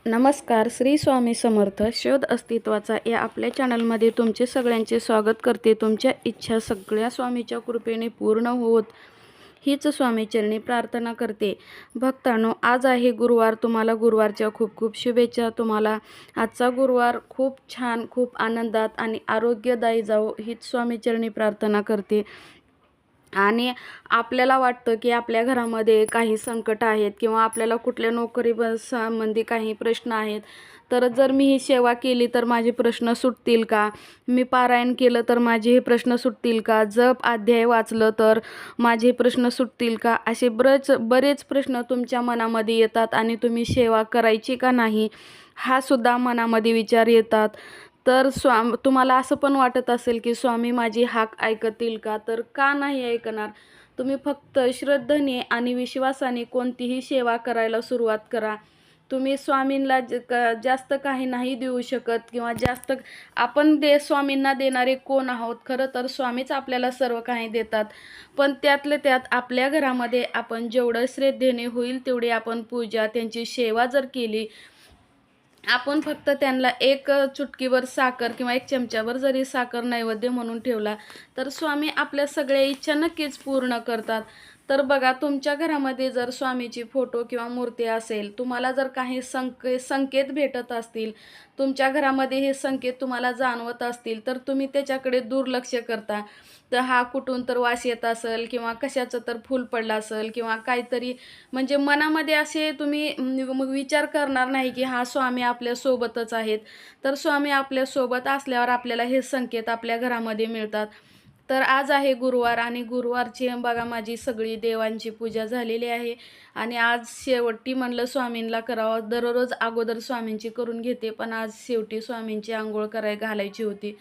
नमस्कार. श्री स्वामी समर्थ. शोध अस्तित्वाचा या आपल्या चॅनलमध्ये तुमचे सगळ्यांचे स्वागत करते. तुमच्या इच्छा सगळ्या स्वामीच्या कृपेने पूर्ण होत हीच स्वामीचरणी प्रार्थना करते. भक्तांनो, आज आहे गुरुवार. तुम्हाला गुरुवारच्या खूप खूप शुभेच्छा. तुम्हाला आजचा गुरुवार खूप छान, खूप आनंदात आणि आरोग्यदायी जावो हीच स्वामीचरणी प्रार्थना करते. आणि आपल्याला वाटतं की आपल्या घरामध्ये काही संकट आहेत किंवा आपल्याला कुठल्या नोकरी संबंधी काही प्रश्न आहेत, तर जर मी ही सेवा केली तर माझे प्रश्न सुटतील का? मी पारायण केलं तर माझे हे प्रश्न सुटतील का? जप अध्याय वाचलं तर माझे प्रश्न सुटतील का? असे बरेच प्रश्न तुमच्या मनामध्ये येतात आणि तुम्ही सेवा करायची का नाही हा सुद्धा मनामध्ये विचार येतात. तर तुम्हाला असं पण वाटत असेल की स्वामी माझी हाक ऐकतील का? तर का नाही ऐकणार? तुम्ही फक्त श्रद्धेने आणि विश्वासाने कोणतीही सेवा करायला सुरुवात करा. तुम्ही स्वामींना जास्त काही नाही देऊ शकत किंवा जास्त आपण स्वामींना देणारे कोण आहोत? खरं तर स्वामीच आपल्याला सर्व काही देतात. पण त्यातल्या त्यात आपल्या घरामध्ये आपण जेवढं श्रद्धेने होईल तेवढी आपण पूजा, त्यांची सेवा जर केली, आपण फक्त त्यांना एक चुटकीवर साखर किंवा एक चमच्यावर जरी साखर नैवेद्य म्हणून ठेवला तर स्वामी आपल्या सगळ्या इच्छा नक्कीच पूर्ण करतात. तर बघा, तुमच्या घरामध्ये जर स्वामीची फोटो किंवा मूर्ती असेल, तुम्हाला जर काही संकेत भेटत असतील, तुमच्या घरामध्ये हे संकेत तुम्हाला जाणवत असतील, तर तुम्ही त्याच्याकडे दुर्लक्ष करता. तर हा कुठून तर वास येत असेल किंवा कशाचं तर फूल पडलं असेल किंवा काहीतरी, म्हणजे मनामध्ये असे तुम्ही मग विचार करणार नाही की हा स्वामी आपल्यासोबतच आहेत. तर स्वामी आपल्यासोबत असल्यावर आपल्याला हे संकेत आपल्या घरामध्ये मिळतात. तर आज आहे गुरुवार आणि गुरुवारची बघा माझी सगळी देवांची पूजा झालेली आहे आणि आज शेवटी म्हणलं स्वामींना करावं. दररोज अगोदर स्वामींची करून घेते, पण आज शेवटी स्वामींची आंघोळ घालायची होती.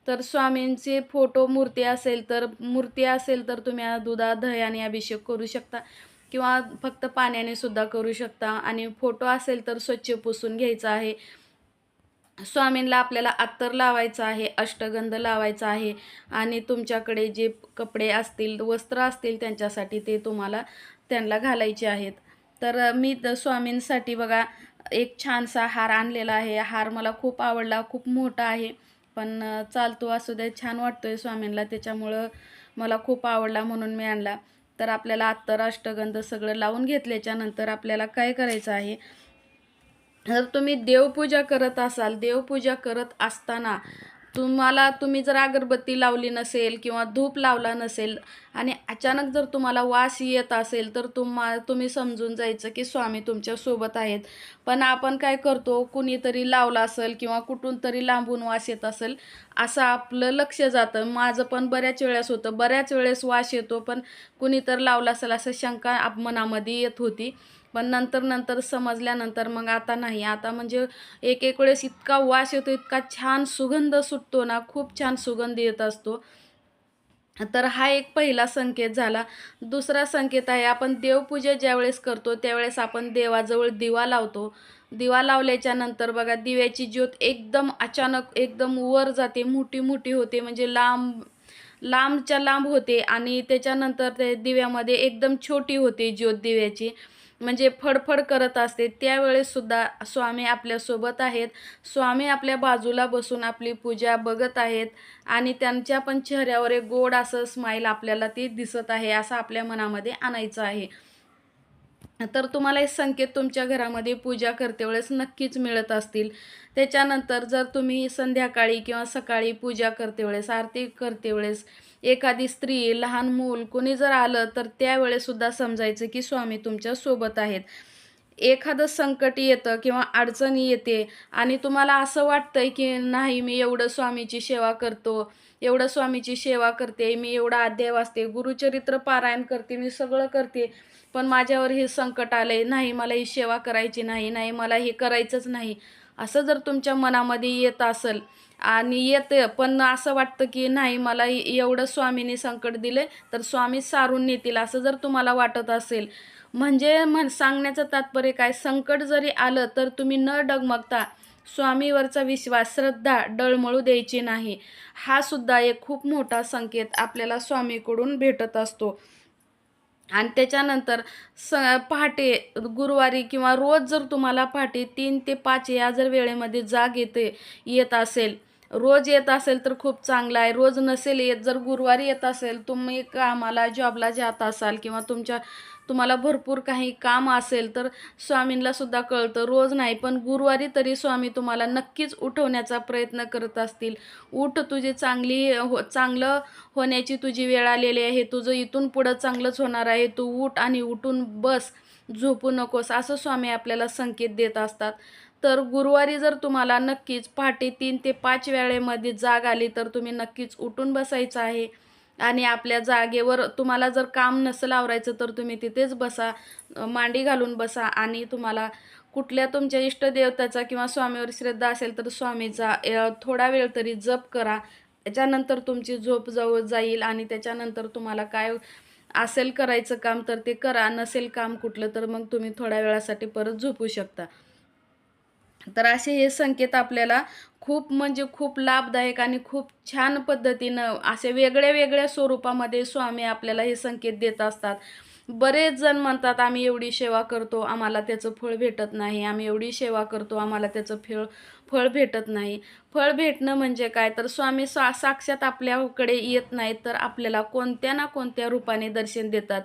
तर स्वामींचे फोटो मूर्ती असेल तर तुम्ही दुधात दह्याने अभिषेक करू शकता किंवा फक्त पाण्याने सुद्धा करू शकता. आणि फोटो असेल तर स्वच्छ पुसून घ्यायचा आहे. स्वामींना आपल्याला अत्तर लावायचं आहे, अष्टगंध लावायचा आहे आणि तुमच्याकडे जे कपडे असतील, वस्त्र असतील त्यांच्यासाठी ते तुम्हाला त्यांना घालायचे आहेत. तर मी स्वामींसाठी बघा एक छानसा हार आणलेला आहे. हार मला खूप आवडला, खूप मोठा आहे, पण चालतो असू दे, छान वाटतोय स्वामींना, त्याच्यामुळं मला खूप आवडला म्हणून मी आणला. तर आपल्याला अत्तर, अष्टगंध सगळं लावून घेतल्याच्या नंतर आपल्याला काय करायचं आहे, जर तुम्ही देवपूजा करत असाल, देवपूजा करत असताना तुम्ही जर अगरबत्ती लावली नसेल किंवा धूप लावला नसेल आणि अचानक जर तुम्हाला वास येत असेल, तर तुम्ही समजून जायचं की स्वामी तुमच्यासोबत आहेत. पण आपण काय करतो, कुणीतरी लावला असेल किंवा कुठून तरी लांबून वास येत असेल असं आपलं लक्ष जातं. माझं पण बऱ्याच वेळेस होतं, बऱ्याच वेळेस वास येतो, पण कुणीतरी लावला असेल असं शंका मनामध्ये येत होती. पण नंतर समजल्यानंतर मग आता नाही. आता म्हणजे एक वेळेस इतका वास येतो, इतका छान सुगंध सुटतो ना, खूप छान सुगंध येत असतो. तर हा एक पहिला संकेत झाला. दुसरा संकेत आहे, आपण देवपूजा ज्यावेळेस करतो त्यावेळेस आपण देवाजवळ दिवा लावतो. दिवा लावल्याच्या नंतर बघा, दिव्याची ज्योत एकदम अचानक एकदम वर जाते, मोठी होते, म्हणजे लांबच्या लांब होते आणि त्याच्यानंतर ते दिव्यामध्ये एकदम छोटी होते ज्योत दिव्याची, म्हणजे फडफड करत असते. त्यावेळेससुद्धा स्वामी आपल्यासोबत आहेत. स्वामी आपल्या बाजूला बसून आपली पूजा बघत आहेत आणि त्यांच्या पण चेहऱ्यावर एक गोड असं स्माईल आपल्याला ते दिसत आहे, असं आपल्या मनामध्ये आणायचं आहे. तर तुम्हाला हे संकेत तुमच्या घरामध्ये पूजा करते वेळेस नक्कीच मिळत असतील. त्याच्यानंतर जर तुम्ही संध्याकाळी किंवा सकाळी पूजा करते वेळेस, आरती करते वेळेस एखादी स्त्री, लहान मूल कोणी जर आलं, तर त्यावेळेससुद्धा समजायचं की स्वामी तुमच्या सोबत आहेत. एखादं संकट येतं किंवा अडचणी येते आणि तुम्हाला असं वाटतंय की नाही, मी एवढं स्वामीची सेवा करतो, एवढं स्वामीची सेवा करते, मी एवढा अध्याय वाचते, गुरुचरित्र पारायण करते, मी सगळं करते, पण माझ्यावर हे संकट आलंय, नाही मला ही सेवा करायची नाही, नाही मला हे करायचंच नाही, असं जर तुमच्या मनामध्ये येत असेल आणि येतं, पण असं वाटतं की नाही मला एवढं स्वामींनी संकट दिले तर स्वामी सारून नेतील, असं जर तुम्हाला वाटत असेल, म्हणजे सांगण्याचं तात्पर्य काय, संकट जरी आलं तर तुम्ही न डगमगता स्वामीवरचा विश्वास, श्रद्धा डळमळू द्यायची नाही. हा सुद्धा एक खूप मोठा संकेत आपल्याला स्वामीकडून भेटत असतो. आणि त्याच्यानंतर पहाटे गुरुवारी किंवा रोज जर तुम्हाला पहाटे 3 ते 5 या जर वेळेमध्ये जाग येत असेल, रोज येत असेल तर खूप चांगलं आहे. रोज नसेल येत, जर गुरुवारी येत असेल, तुम्ही कामाला जॉबला जात असाल किंवा तुम्हाला भरपूर काही काम असेल, तर स्वामींना सुद्धा कळतं. रोज नाही, पण गुरुवारी तरी स्वामी तुम्हाला नक्कीच उठवण्याचा प्रयत्न करत असतील. उठ, तुझी चांगलं होण्याची तुझी वेळ आलेली आहे. तुझं इथून पुढं चांगलंच होणार आहे. तू उठ आणि उठून बस, झोपू नकोस, असं स्वामी आपल्याला संकेत देत असतात. तर गुरुवारी जर तुम्हाला नक्कीच पहाटे 3 ते 5 वेळेमध्ये जाग आली, तर तुम्ही नक्कीच उठून बसायचं आहे आणि आपल्या जागेवर तुम्हाला जर काम नसेल आवरायचं, तर तुम्ही तिथेच बसा, मांडी घालून बसा आणि तुम्हाला कुठल्या तुमच्या इष्टदेवताचा किंवा स्वामीवर श्रद्धा असेल तर स्वामीचा थोडा वेळ तरी जप करा. त्याच्यानंतर तुमची झोप जवळ जाईल आणि त्याच्यानंतर तुम्हाला काय असेल करायचं काम तर ते करा. नसेल काम कुठलं तर मग तुम्ही थोड्या वेळासाठी परत झोपू शकता. तर असे हे संकेत आपल्याला खूप म्हणजे खूप लाभदायक आणि खूप छान पद्धतीनं असे वेगळ्या वेगळ्या स्वरूपामध्ये स्वामी आपल्याला हे संकेत देत असतात. बरेच जण म्हणतात, आम्ही एवढी सेवा करतो, आम्हाला त्याचं फळ भेटत नाही. आम्ही एवढी सेवा करतो, आम्हाला त्याचं फळ भेटत नाही. फळ भेटणं म्हणजे काय, तर स्वामी साक्षात आपल्याकडे येत नाहीत, तर आपल्याला कोणत्या ना कोणत्या रूपाने दर्शन देतात.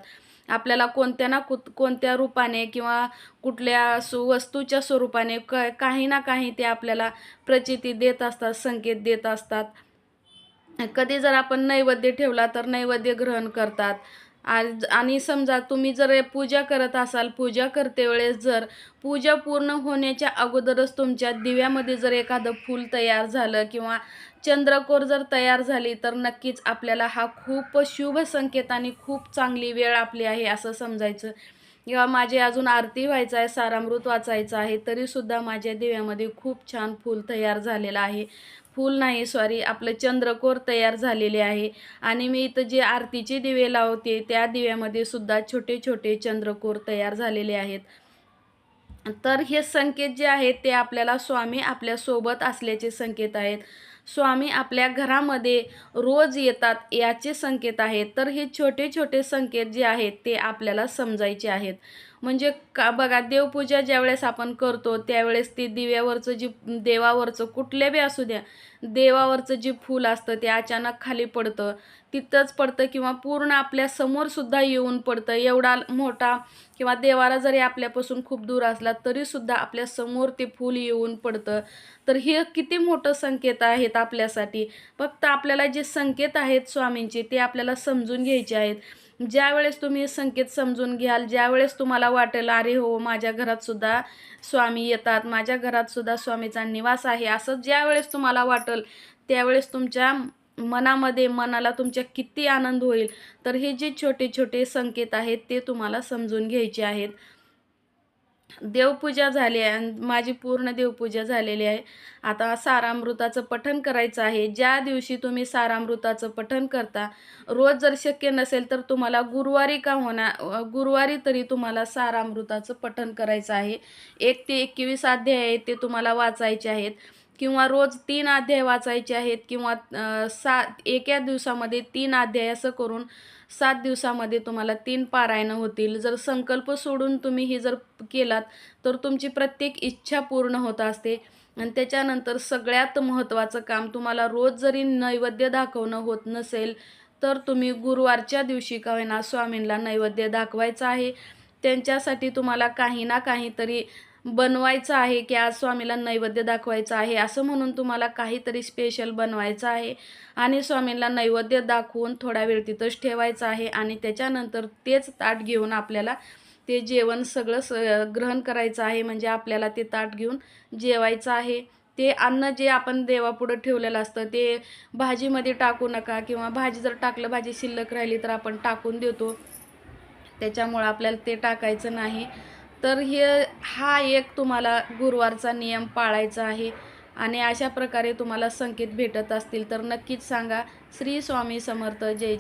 आपल्याला कोणत्या ना कोणत्या रूपाने किंवा कुठल्या वस्तूच्या स्वरूपाने काही ना काही ते आपल्याला प्रचिती देत असतात, संकेत देत असतात. कधी जर आपण नैवेद्य ठेवला तर नैवेद्य ग्रहण करतात. आणि समजा तुम्ही जर पूजा करत असाल, पूजा करते वेळेस जर पूजा पूर्ण होण्याच्या अगोदरच तुमच्या दिव्यामध्ये जर एखादं फूल तयार झालं किंवा चंद्रकोर जर तयार झाली, तर नक्कीच आपल्याला हा खूप शुभ संकेत आणि खूप चांगली वेळ आपली आहे असं समजायचं. किंवा माझी अजून आरती व्हायचं आहे, सारामृत वाचायचं आहे, तरीसुद्धा माझ्या दिव्यामध्ये खूप छान फूल तयार झालेलं आहे. फूल नाही, सॉरी, आपलं चंद्रकोर तयार झालेले आहे. आणि मी इथं जे आरतीचे दिवे लावते त्या दिव्यामध्ये सुद्धा छोटे छोटे चंद्रकोर तयार झालेले आहेत. तर हे संकेत जे आहेत ते आपल्याला स्वामी आपल्यासोबत असल्याचे संकेत आहेत. स्वामी आपल्या घरामध्ये रोज येतात याचे संकेत आहेत. तर हे छोटे छोटे संकेत जे आहेत ते आपल्याला समजायचे आहेत. म्हणजे बघा, देवपूजा ज्यावेळेस आपण करतो त्यावेळेस ते दिव्यावरचं देवावरचं कुठले बी असू द्या, देवावरचं जे फूल असतं ते अचानक खाली पडतं, तिथंच पडतं किंवा पूर्ण आपल्या समोरसुद्धा येऊन पडतं. एवढा मोठा किंवा देवाला जरी आपल्यापासून खूप दूर असला तरीसुद्धा आपल्या समोर ते फूल येऊन पडतं. तर हे किती मोठं संकेत आहेत आपल्यासाठी. फक्त आपल्याला जे संकेत आहेत स्वामींचे ते आपल्याला समजून घ्यायचे आहेत. ज्यावेळेस तुम्ही हे संकेत समजून घ्याल, ज्यावेळेस तुम्हाला वाटेल, अरे हो, माझ्या घरातसुद्धा स्वामी येतात, माझ्या घरातसुद्धा स्वामीचा निवास आहे, असं ज्यावेळेस तुम्हाला वाटेल त्यावेळेस तुमच्या मनाला तुमच्या किती आनंद होईल. तर हे जे छोटे छोटे संकेत आहेत ते तुम्हाला समजून घ्यायचे आहेत. देवपूजा झाली आहे आणि माझी पूर्ण देवपूजा झालेली आहे. आता सारामृताचं पठण करायचं आहे. ज्या दिवशी तुम्ही सारामृताचं पठण करता, रोज जर शक्य नसेल तर तुम्हाला गुरुवारी का होणार, गुरुवारी तरी तुम्हाला सारामृताचं पठण करायचं आहे. 1 ते 21 अध्याय आहेत ते तुम्हाला वाचायचे आहेत किंवा रोज 3 अध्याय वाचायचे आहेत किंवा एका दिवसामध्ये 3 अध्याय, असं करून 7 दिवसामध्ये तुम्हाला 3 पारायणं होतील. जर संकल्प सोडून तुम्ही हे जर केलात तर तुमची प्रत्येक इच्छा पूर्ण होत असते. आणि त्याच्यानंतर सगळ्यात महत्त्वाचं काम, तुम्हाला रोज जरी नैवेद्य दाखवणं होत नसेल तर तुम्ही गुरुवारच्या दिवशी का होईना स्वामींना नैवेद्य दाखवायचा आहे. त्यांच्यासाठी तुम्हाला काही ना काहीतरी बनवायचं आहे की आज स्वामीला नैवेद्य दाखवायचं आहे, असं म्हणून तुम्हाला काहीतरी स्पेशल बनवायचं आहे आणि स्वामींना नैवेद्य दाखवून थोडा वेळ तिथंच ठेवायचं आहे आणि त्याच्यानंतर तेच ताट घेऊन आपल्याला ते जेवण सगळं ग्रहण करायचं आहे. म्हणजे आपल्याला ते ताट घेऊन जेवायचं आहे. ते अन्न जे आपण देवापुढं ठेवलेलं असतं ते भाजीमध्ये टाकू नका किंवा भाजी जर टाकलं, भाजी शिल्लक राहिली तर आपण टाकून देतो, त्याच्यामुळं आपल्याला ते टाकायचं नाही. तर हा एक तुम्हाला गुरुवारचा नियम पाळायचा आहे. आणि अशा प्रकारे तुम्हाला संकेत भेटत असतील तर नक्कीच सांगा. श्री स्वामी समर्थ. जय जय